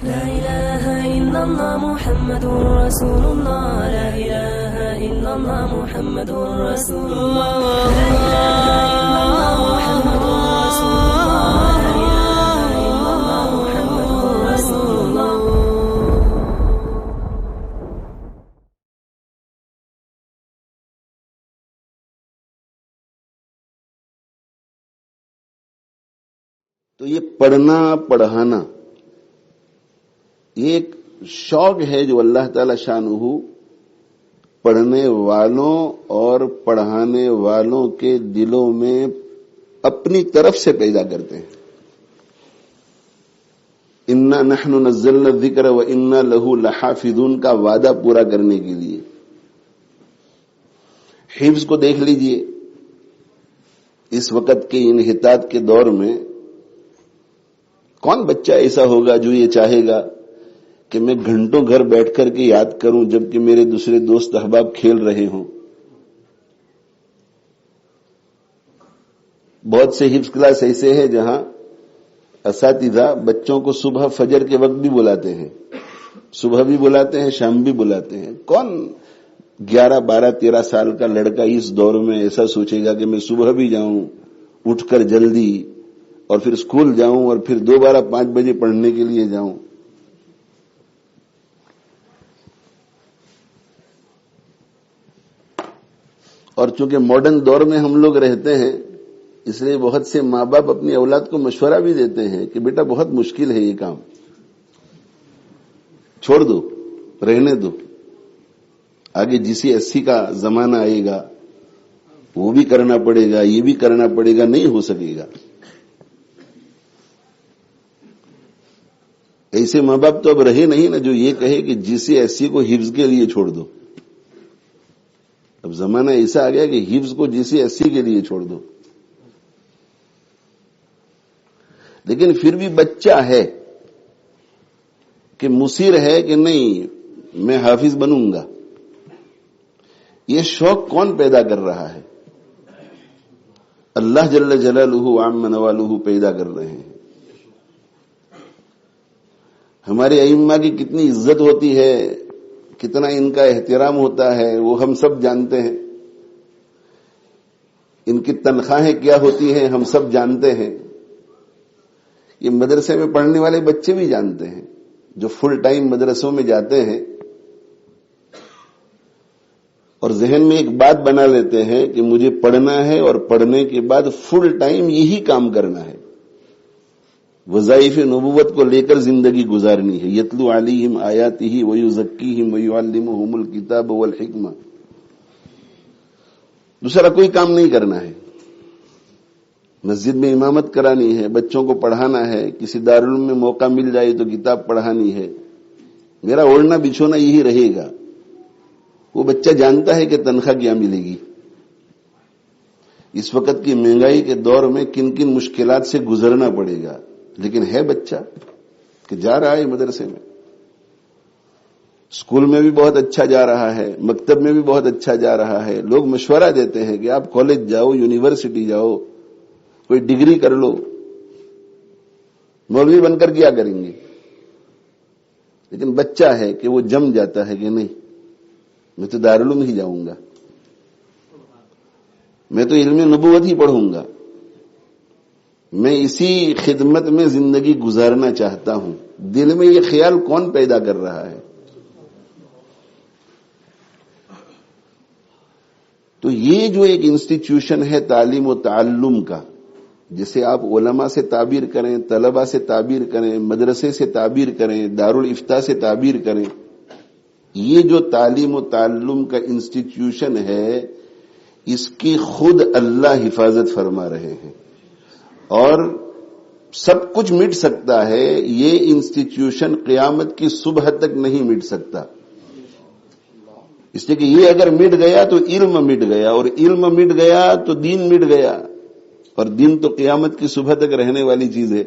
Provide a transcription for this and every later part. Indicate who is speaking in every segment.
Speaker 1: لا إله إلا الله محمد رسول الله لا إله إلا الله محمد رسول الله لا إله إلا الله محمد رسول الله لا إله إلا الله محمد رسول الله.
Speaker 2: تو یہ پڑھنا پڑھانا یہ ایک شوق ہے جو اللہ تعالی شانہ پڑھنے والوں اور پڑھانے والوں کے دلوں میں اپنی طرف سے پیدا کرتے ہیں. انا نحن نزلنا الذکر وانا لہ لحافظون کا وعدہ پورا کرنے کے لیے. حفظ کو دیکھ لیجئے، اس وقت کے انحطاط کے دور میں کون بچہ ایسا ہوگا جو یہ چاہے گا کہ میں گھنٹوں گھر بیٹھ کر کے یاد کروں جبکہ میرے دوسرے دوست احباب کھیل رہے ہوں. بہت سے حفظ کلاس ایسے ہیں جہاں اساتذہ بچوں کو صبح فجر کے وقت بھی بلاتے ہیں، صبح بھی بلاتے ہیں، شام بھی بلاتے ہیں. کون 11 12 13 سال کا لڑکا اس دور میں ایسا سوچے گا کہ میں صبح بھی جاؤں اٹھ کر جلدی اور پھر اسکول جاؤں اور پھر دوبارہ 5 بجے پڑھنے کے لیے جاؤں. اور چونکہ ماڈرن دور میں ہم لوگ رہتے ہیں اس لیے بہت سے ماں باپ اپنی اولاد کو مشورہ بھی دیتے ہیں کہ بیٹا بہت مشکل ہے یہ کام، چھوڑ دو، رہنے دو، آگے GCSE کا زمانہ آئے گا، وہ بھی کرنا پڑے گا، یہ بھی کرنا پڑے گا، نہیں ہو سکے گا. ایسے ماں باپ تو اب رہے نہیں نا جو یہ کہے کہ GCSE کو حفظ کے لیے چھوڑ دو. اب زمانہ ایسا آ گیا کہ حفظ کو GCSE کے لیے چھوڑ دو. لیکن پھر بھی بچہ ہے کہ مصر ہے کہ نہیں میں حافظ بنوں گا. یہ شوق کون پیدا کر رہا ہے؟ اللہ جل جلالہ عم نوالہ پیدا کر رہے ہیں. ہمارے ائمہ کی کتنی عزت ہوتی ہے، کتنا ان کا احترام ہوتا ہے وہ ہم سب جانتے ہیں. ان کی تنخواہیں کیا ہوتی ہیں ہم سب جانتے ہیں. یہ مدرسے میں پڑھنے والے بچے بھی جانتے ہیں جو فل ٹائم مدرسوں میں جاتے ہیں اور ذہن میں ایک بات بنا لیتے ہیں کہ مجھے پڑھنا ہے اور پڑھنے کے بعد فل ٹائم یہی کام کرنا ہے، وظائف نبوت کو لے کر زندگی گزارنی ہے. یتلو علیہم آیاتہ ویزکیہم ویعلمہم الکتاب والحکمہ. دوسرا کوئی کام نہیں کرنا ہے. مسجد میں امامت کرانی ہے، بچوں کو پڑھانا ہے، کسی دارالعلوم میں موقع مل جائے تو کتاب پڑھانی ہے. میرا اوڑھنا بچھونا یہی رہے گا. وہ بچہ جانتا ہے کہ تنخواہ کیا ملے گی. اس وقت کی مہنگائی کے دور میں کن کن مشکلات سے گزرنا پڑے گا، لیکن ہے بچہ کہ جا رہا ہے مدرسے میں، اسکول میں بھی بہت اچھا جا رہا ہے، مکتب میں بھی بہت اچھا جا رہا ہے. لوگ مشورہ دیتے ہیں کہ آپ کالج جاؤ، یونیورسٹی جاؤ، کوئی ڈگری کر لو. مولوی بن کر کیا کریں گے؟ لیکن بچہ ہے کہ وہ جم جاتا ہے کہ نہیں میں تو دارالعلوم ہی جاؤں گا، میں تو علم نبوت ہی پڑھوں گا، میں اسی خدمت میں زندگی گزارنا چاہتا ہوں. دل میں یہ خیال کون پیدا کر رہا ہے؟ تو یہ جو ایک انسٹیٹیوشن ہے تعلیم و تعلم کا، جسے آپ علماء سے تعبیر کریں، طلباء سے تعبیر کریں، مدرسے سے تعبیر کریں، دارالافتاء سے تعبیر کریں، یہ جو تعلیم و تعلم کا انسٹیٹیوشن ہے اس کی خود اللہ حفاظت فرما رہے ہیں. اور سب کچھ مٹ سکتا ہے، یہ انسٹیٹیوشن قیامت کی صبح تک نہیں مٹ سکتا. اس لیے کہ یہ اگر مٹ گیا تو علم مٹ گیا، اور علم مٹ گیا تو دین مٹ گیا، اور دین تو قیامت کی صبح تک رہنے والی چیز ہے.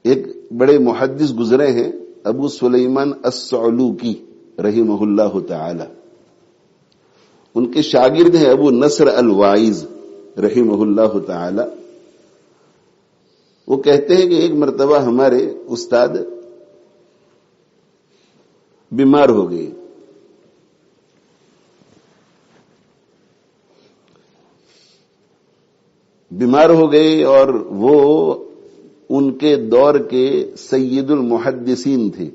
Speaker 2: ایک بڑے محدث گزرے ہیں ابو سلیمان الصعلوکی رحمہ اللہ تعالی، ان کے شاگرد ہیں ابو نصر الوائز رحمہ اللہ تعالی. وہ کہتے ہیں کہ ایک مرتبہ ہمارے استاد بیمار ہو گئے. بیمار ہو گئے اور وہ ان کے دور کے سید المحدثین تھے،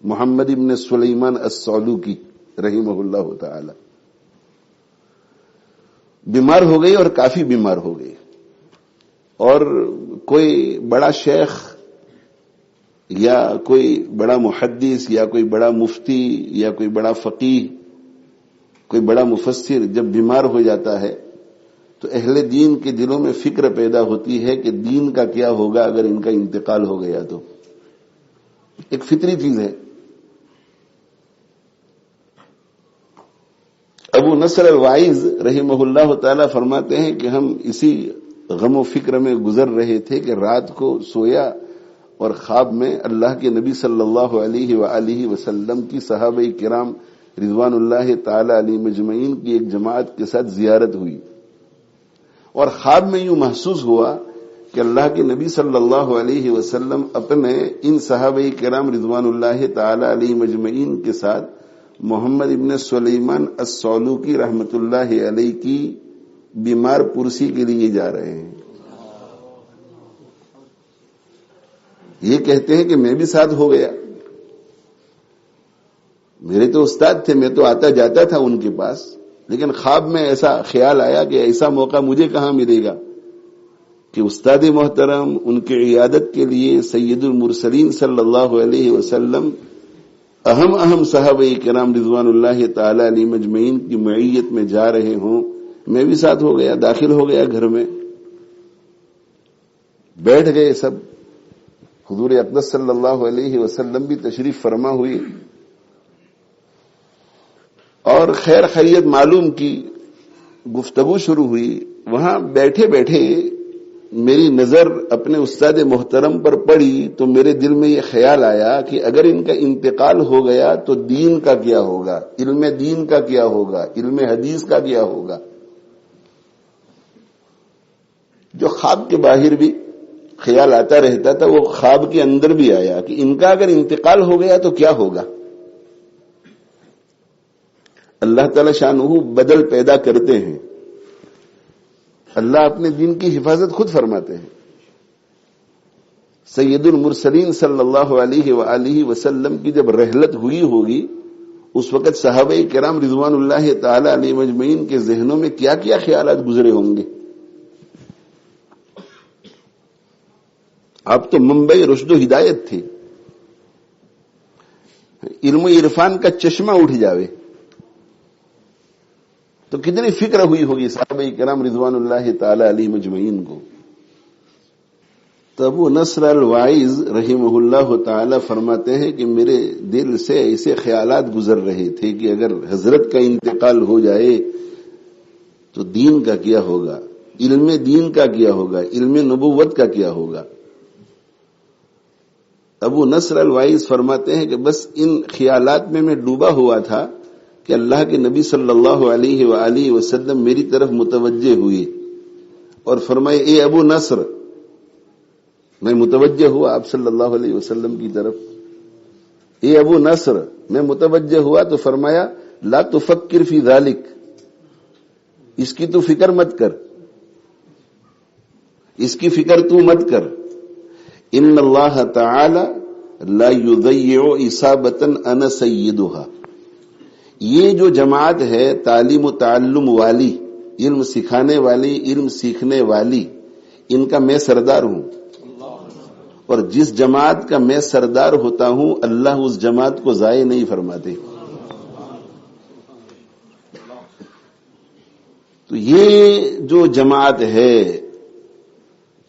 Speaker 2: محمد ابن سلیمان الصعلوکی رحمہ اللہ تعالی. بیمار ہو گئے اور کافی بیمار ہو گئے، اور کوئی بڑا شیخ یا کوئی بڑا محدث یا کوئی بڑا مفتی یا کوئی بڑا فقیہ، کوئی بڑا مفسر جب بیمار ہو جاتا ہے تو اہل دین کے دلوں میں فکر پیدا ہوتی ہے کہ دین کا کیا ہوگا اگر ان کا انتقال ہو گیا تو. ایک فطری چیز ہے. ابو نصر الوائز رحمہ اللہ تعالی فرماتے ہیں کہ ہم اسی غم و فکر میں گزر رہے تھے کہ رات کو سویا اور خواب میں اللہ کے نبی صلی اللہ علیہ وآلہ وسلم کی صحابہ کرام رضوان اللہ تعالی علیہ مجمعین کی ایک جماعت کے ساتھ زیارت ہوئی، اور خواب میں یوں محسوس ہوا کہ اللہ کے نبی صلی اللہ علیہ وسلم اپنے ان صحابہ کرام رضوان اللہ تعالی علیہ مجمعین کے ساتھ محمد ابن سلیمان الصعلوکی رحمت اللہ علیہ کی بیمار پرسی کے لیے جا رہے ہیں. یہ کہتے ہیں کہ میں بھی ساتھ ہو گیا. میرے تو استاد تھے، میں تو آتا جاتا تھا ان کے پاس، لیکن خواب میں ایسا خیال آیا کہ ایسا موقع مجھے کہاں ملے گا کہ استاد محترم ان کی عیادت کے لیے سید المرسلین صلی اللہ علیہ وسلم اہم صحابہ کرام رضوان اللہ تعالی علیہ مجمعین کی معیت میں جا رہے ہوں. میں بھی ساتھ ہو گیا، داخل ہو گیا گھر میں، بیٹھ گئے سب. حضور اقدس صلی اللہ علیہ وسلم بھی تشریف فرما ہوئی اور خیر خیریت معلوم کی، گفتگو شروع ہوئی. وہاں بیٹھے بیٹھے میری نظر اپنے استاد محترم پر پڑی تو میرے دل میں یہ خیال آیا کہ اگر ان کا انتقال ہو گیا تو دین کا کیا ہوگا، علم دین کا کیا ہوگا، علم حدیث کا کیا ہوگا. جو خواب کے باہر بھی خیال آتا رہتا تھا وہ خواب کے اندر بھی آیا کہ ان کا اگر انتقال ہو گیا تو کیا ہوگا. اللہ تعالی شانہ بدل پیدا کرتے ہیں. اللہ اپنے دین کی حفاظت خود فرماتے ہیں. سید المرسلین صلی اللہ علیہ وآلہ وسلم کی جب رحلت ہوئی ہوگی اس وقت صحابہ کرام رضوان اللہ تعالی علیہ مجمعین کے ذہنوں میں کیا کیا خیالات گزرے ہوں گے. آپ تو منبع رشد و ہدایت تھے، علم و عرفان کا چشمہ اٹھ جاوے تو کتنی فکر ہوئی ہوگی صحابہ کرام رضوان اللہ تعالی علیہ مجمعین کو. تو ابو نصر الوائز رحمہ اللہ تعالی فرماتے ہیں کہ میرے دل سے ایسے خیالات گزر رہے تھے کہ اگر حضرت کا انتقال ہو جائے تو دین کا کیا ہوگا، علم دین کا کیا ہوگا، علم نبوت کا کیا ہوگا. ابو نصر الوائز فرماتے ہیں کہ بس ان خیالات میں ڈوبا ہوا تھا کہ اللہ کے نبی صلی اللہ علیہ وآلہ وسلم میری طرف متوجہ ہوئے اور فرمائے اے ابو نصر. میں متوجہ ہوا آپ صلی اللہ علیہ وسلم کی طرف. اے ابو نصر، میں متوجہ ہوا تو فرمایا لا تفکر فی ذالک، اس کی تو فکر مت کر، اس کی فکر تو مت کر. ان اللہ تعالی لا یضیع اصابتا انا سیدها. یہ جو جماعت ہے تعلیم و تعلم والی، علم سکھانے والی، علم سیکھنے والی، ان کا میں سردار ہوں، اور جس جماعت کا میں سردار ہوتا ہوں اللہ اس جماعت کو ضائع نہیں فرماتے. تو یہ جو جماعت ہے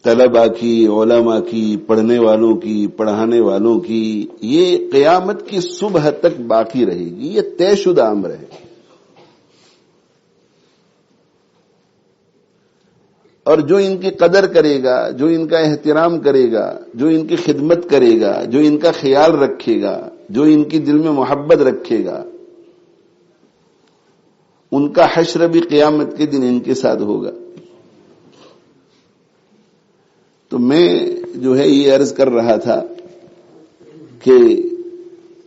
Speaker 2: طلباء کی، علماء کی، پڑھنے والوں کی، پڑھانے والوں کی، یہ قیامت کی صبح تک باقی رہے گی. یہ طے شدہ امر ہے. اور جو ان کی قدر کرے گا، جو ان کا احترام کرے گا، جو ان کی خدمت کرے گا، جو ان کا خیال رکھے گا، جو ان کی دل میں محبت رکھے گا، ان کا حشر بھی قیامت کے دن ان کے ساتھ ہوگا. تو میں جو ہے یہ عرض کر رہا تھا کہ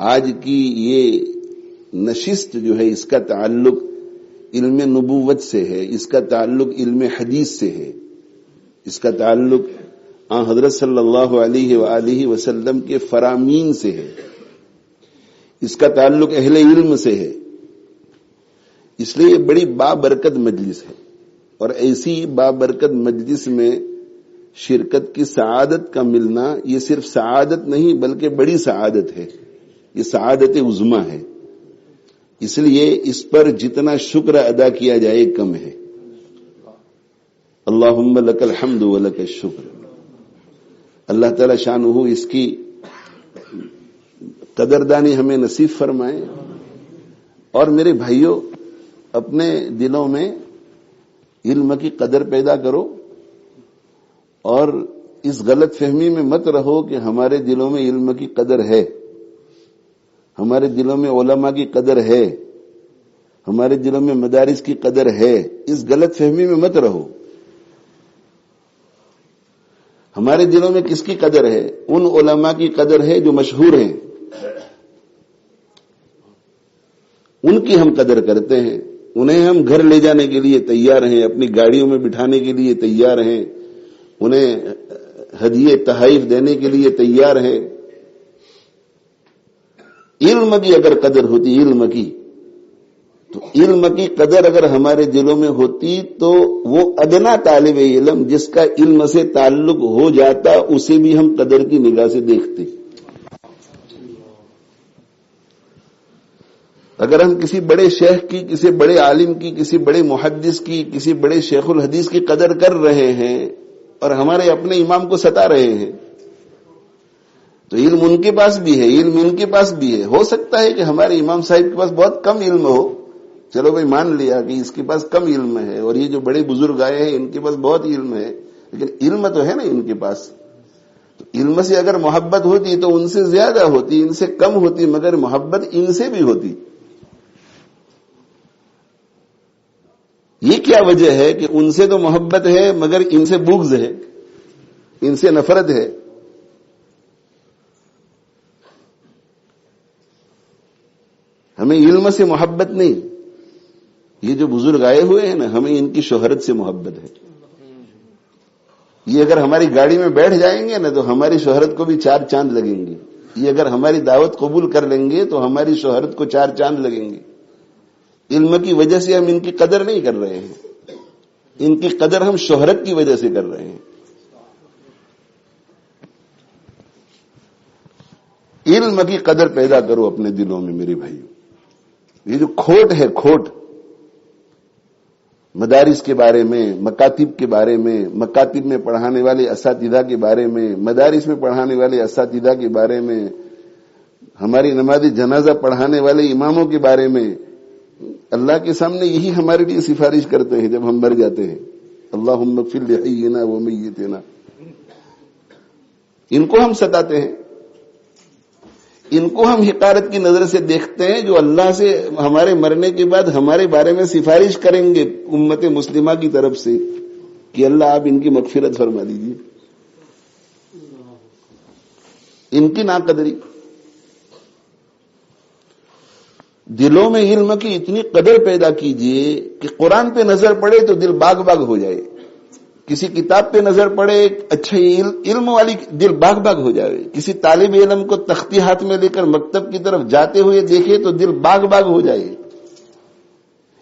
Speaker 2: آج کی یہ نشست جو ہے اس کا تعلق علم نبوت سے ہے، اس کا تعلق علم حدیث سے ہے، اس کا تعلق حضرت صلی اللہ علیہ وآلہ وسلم کے فرامین سے ہے، اس کا تعلق اہل علم سے ہے. اس لیے یہ بڑی بابرکت مجلس ہے، اور ایسی بابرکت مجلس میں شرکت کی سعادت کا ملنا یہ صرف سعادت نہیں بلکہ بڑی سعادت ہے، یہ سعادت عظمی ہے. اس لیے اس پر جتنا شکر ادا کیا جائے کم ہے. اللہم لک الحمد ولک الشکر. اللہ تعالی شانہ اس کی قدردانی ہمیں نصیب فرمائے. اور میرے بھائیوں، اپنے دلوں میں علم کی قدر پیدا کرو، اور اس غلط فہمی میں مت رہو کہ ہمارے دلوں میں علم کی قدر ہے، ہمارے دلوں میں علماء کی قدر ہے، ہمارے دلوں میں مدارس کی قدر ہے. اس غلط فہمی میں مت رہو. ہمارے دلوں میں کس کی قدر ہے؟ ان علماء کی قدر ہے جو مشہور ہیں، ان کی ہم قدر کرتے ہیں. انہیں ہم گھر لے جانے کے لیے تیار ہیں، اپنی گاڑیوں میں بٹھانے کے لیے تیار ہیں، انہیں ہدیے تحائف دینے کے لیے تیار ہیں. علم کی اگر قدر ہوتی، علم کی، تو علم کی قدر اگر ہمارے دلوں میں ہوتی تو وہ ادنا طالب علم جس کا علم سے تعلق ہو جاتا اسے بھی ہم قدر کی نگاہ سے دیکھتے. اگر ہم کسی بڑے شیخ کی، کسی بڑے عالم کی، کسی بڑے محدث کی، کسی بڑے شیخ الحدیث کی قدر کر رہے ہیں اور ہمارے اپنے امام کو ستا رہے ہیں، تو علم ان کے پاس بھی ہے، علم ان کے پاس بھی ہے. ہو سکتا ہے کہ ہمارے امام صاحب کے پاس بہت کم علم ہو، چلو بھائی مان لیا کہ اس کے پاس کم علم ہے، اور یہ جو بڑے بزرگ آئے ہیں ان کے پاس بہت علم ہے، لیکن علم تو ہے نا ان کے پاس. تو علم سے اگر محبت ہوتی تو ان سے زیادہ ہوتی، ان سے کم ہوتی، مگر محبت ان سے بھی ہوتی. یہ کیا وجہ ہے کہ ان سے تو محبت ہے مگر ان سے بغض ہے، ان سے نفرت ہے؟ ہمیں علم سے محبت نہیں. یہ جو بزرگ آئے ہوئے ہیں نا، ہمیں ان کی شہرت سے محبت ہے. یہ اگر ہماری گاڑی میں بیٹھ جائیں گے نا تو ہماری شہرت کو بھی 4 چاند لگیں گے. یہ اگر ہماری دعوت قبول کر لیں گے تو ہماری شہرت کو 4 چاند لگیں گے. علم کی وجہ سے ہم ان کی قدر نہیں کر رہے ہیں، ان کی قدر ہم شہرت کی وجہ سے کر رہے ہیں. علم کی قدر پیدا کرو اپنے دلوں میں میرے بھائیو. یہ جو کھوٹ ہے، کھوٹ مدارس کے بارے میں، مکاتب کے بارے میں، مکاتب میں پڑھانے والے اساتذہ کے بارے میں، مدارس میں پڑھانے والے اساتذہ کے بارے میں، ہماری نماز جنازہ پڑھانے والے اماموں کے بارے میں، اللہ کے سامنے یہی ہمارے لیے سفارش کرتے ہیں جب ہم مر جاتے ہیں. اللہم اغفر لحینا و میتنا. ان کو ہم ستاتے ہیں، ان کو ہم حقارت کی نظر سے دیکھتے ہیں، جو اللہ سے ہمارے مرنے کے بعد ہمارے بارے میں سفارش کریں گے امت مسلمہ کی طرف سے کہ اللہ آپ ان کی مغفرت فرما دیجیے. ان کی ناقدری. دلوں میں علم کی اتنی قدر پیدا کیجئے کہ قرآن پہ نظر پڑے تو دل باغ باغ ہو جائے، کسی کتاب پہ نظر پڑے اچھا علم والی دل باغ باغ ہو جائے، کسی طالب علم کو تختی ہاتھ میں لے کر مکتب کی طرف جاتے ہوئے دیکھے تو دل باغ باغ ہو جائے،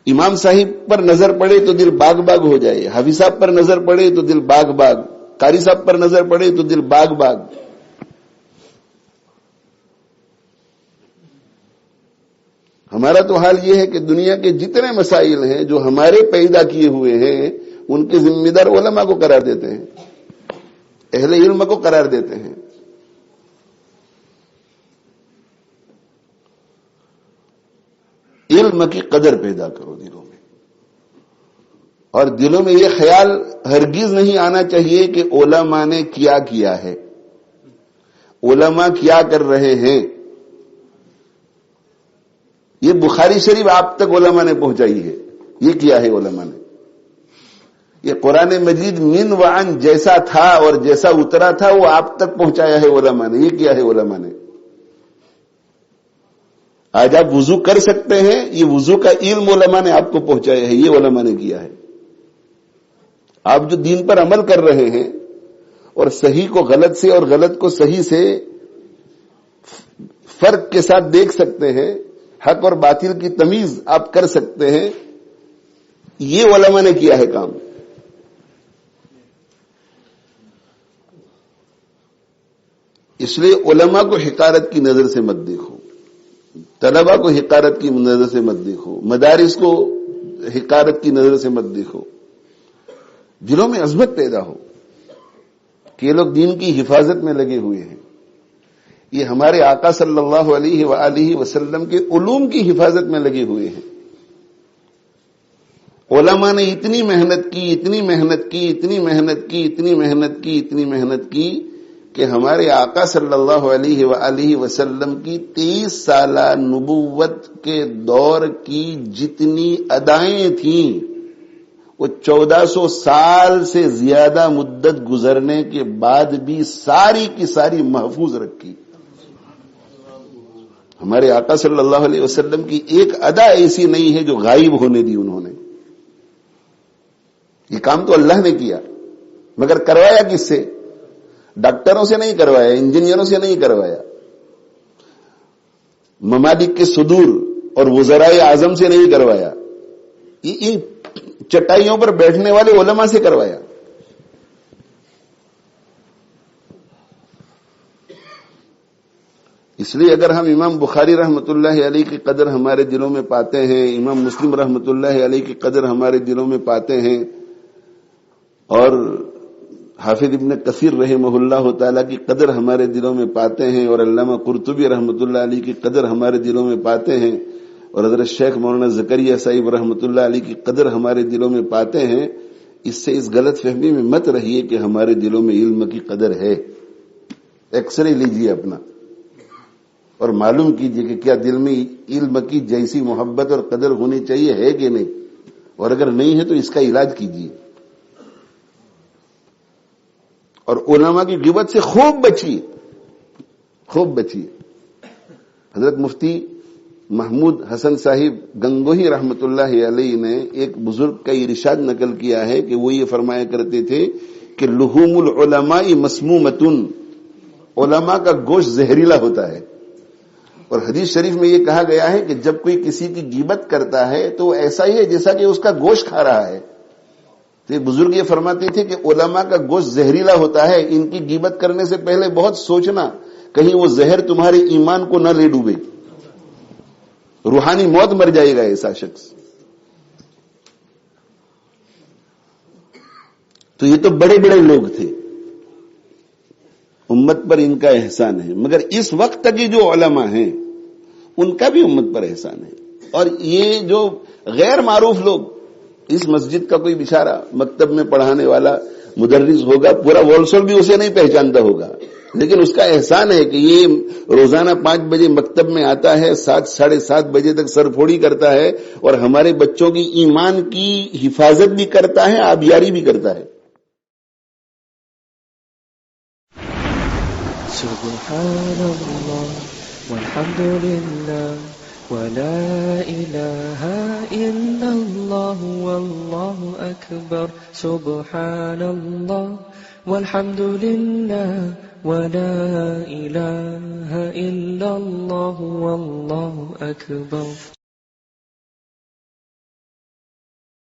Speaker 2: امام صاحب پر نظر پڑے تو دل باغ باغ ہو جائے، حافظ صاحب پر نظر پڑے تو دل باغ باغ، قاری صاحب پر نظر پڑے تو دل باغ باغ. ہمارا تو حال یہ ہے کہ دنیا کے جتنے مسائل ہیں جو ہمارے پیدا کیے ہوئے ہیں ان کے ذمہ دار علماء کو قرار دیتے ہیں، اہل علم کو قرار دیتے ہیں. علم کی قدر پیدا کرو دلوں میں، اور دلوں میں یہ خیال ہرگز نہیں آنا چاہیے کہ علماء نے کیا کیا ہے، علماء کیا کر رہے ہیں. یہ بخاری شریف آپ تک علماء نے پہنچائی ہے، یہ کیا ہے علماء نے. یہ قرآن مجید من وعن جیسا تھا اور جیسا اترا تھا وہ آپ تک پہنچایا ہے علماء نے. یہ کیا ہے علماء نے؟ آج آپ وضو کر سکتے ہیں، یہ وضو کا علم علماء نے آپ کو پہنچایا ہے، یہ علماء نے کیا ہے. آپ جو دین پر عمل کر رہے ہیں اور صحیح کو غلط سے اور غلط کو صحیح سے فرق کے ساتھ دیکھ سکتے ہیں، حق اور باطل کی تمیز آپ کر سکتے ہیں، یہ علماء نے کیا ہے کام. اس لیے علماء کو حقارت کی نظر سے مت دیکھو، طلباء کو حقارت کی نظر سے مت دیکھو، مدارس کو حقارت کی نظر سے مت دیکھو. دلوں میں عظمت پیدا ہو کہ یہ لوگ دین کی حفاظت میں لگے ہوئے ہیں، یہ ہمارے آقا صلی اللہ علیہ وآلہ وسلم کے علوم کی حفاظت میں لگے ہوئے ہیں. علماء نے اتنی محنت کی، اتنی محنت کی، اتنی محنت کی، اتنی محنت کی، اتنی محنت کی کہ ہمارے آقا صلی اللہ علیہ وآلہ وسلم کی 23 سالہ نبوت کے دور کی جتنی ادائیں تھیں وہ 1400 سال سے زیادہ مدت گزرنے کے بعد بھی ساری کی ساری محفوظ رکھی. ہمارے آقا صلی اللہ علیہ وسلم کی ایک ادا ایسی نہیں ہے جو غائب ہونے دی انہوں نے. یہ کام تو اللہ نے کیا، مگر کروایا کس سے؟ ڈاکٹروں سے نہیں کروایا، انجینئروں سے نہیں کروایا، ممالک کے صدور اور وزرائے اعظم سے نہیں کروایا، ان چٹائیوں پر بیٹھنے والے علماء سے کروایا. اس لیے اگر ہم امام بخاری رحمۃ اللہ علیہ کی قدر ہمارے دلوں میں پاتے ہیں، امام مسلم رحمۃ اللہ علیہ کی قدر ہمارے دلوں میں پاتے ہیں، اور حافظ ابن کثیر رحمہ اللہ تعالی کی قدر ہمارے دلوں میں پاتے ہیں، اور علامہ قرطبی رحمۃ اللہ علیہ کی قدر ہمارے دلوں میں پاتے ہیں، اور حضرت شیخ مولانا زکریا صاحب رحمۃ اللہ علیہ کی قدر ہمارے دلوں میں پاتے ہیں، اس سے اس غلط فہمی میں مت رہیے کہ ہمارے دلوں میں علم کی قدر ہے. ایکس رے لیجیے اپنا اور معلوم کیجیے کہ کیا دل میں علم کی جیسی محبت اور قدر ہونی چاہیے ہے کہ نہیں، اور اگر نہیں ہے تو اس کا علاج کیجیے. اور علماء کی غیبت سے خوب بچیے، خوب بچیے. حضرت مفتی محمود حسن صاحب گنگوہی رحمت اللہ علیہ نے ایک بزرگ کا ارشاد نقل کیا ہے کہ وہ یہ فرمایا کرتے تھے کہ لحوم العلماء مسمومتن، علماء کا گوشت زہریلا ہوتا ہے. اور حدیث شریف میں یہ کہا گیا ہے کہ جب کوئی کسی کی غیبت کرتا ہے تو ایسا ہی ہے جیسا کہ اس کا گوشت کھا رہا ہے. تو یہ بزرگ یہ فرماتے تھے کہ علماء کا گوشت زہریلا ہوتا ہے، ان کی غیبت کرنے سے پہلے بہت سوچنا کہیں وہ زہر تمہارے ایمان کو نہ لے ڈوبے، روحانی موت مر جائے گا ایسا شخص. تو یہ تو بڑے بڑے لوگ تھے، امت پر ان کا احسان ہے، مگر اس وقت تک جو علماء ہیں ان کا بھی امت پر احسان ہے. اور یہ جو غیر معروف لوگ، اس مسجد کا کوئی بیچارہ مکتب میں پڑھانے والا مدرس ہوگا، پورا وولسول بھی اسے نہیں پہچانتا ہوگا، لیکن اس کا احسان ہے کہ یہ روزانہ 5 بجے مکتب میں آتا ہے، 7 ساڑھے 7 بجے تک سر پھوڑی کرتا ہے، اور ہمارے بچوں کی ایمان کی حفاظت بھی کرتا ہے، آبیاری بھی کرتا ہے.
Speaker 1: سبحان اللہ والحمد للہ ولا الہ الا اللہ واللہ اکبر. سبحان اللہ والحمد للہ ولا الہ الا اللہ واللہ اکبر.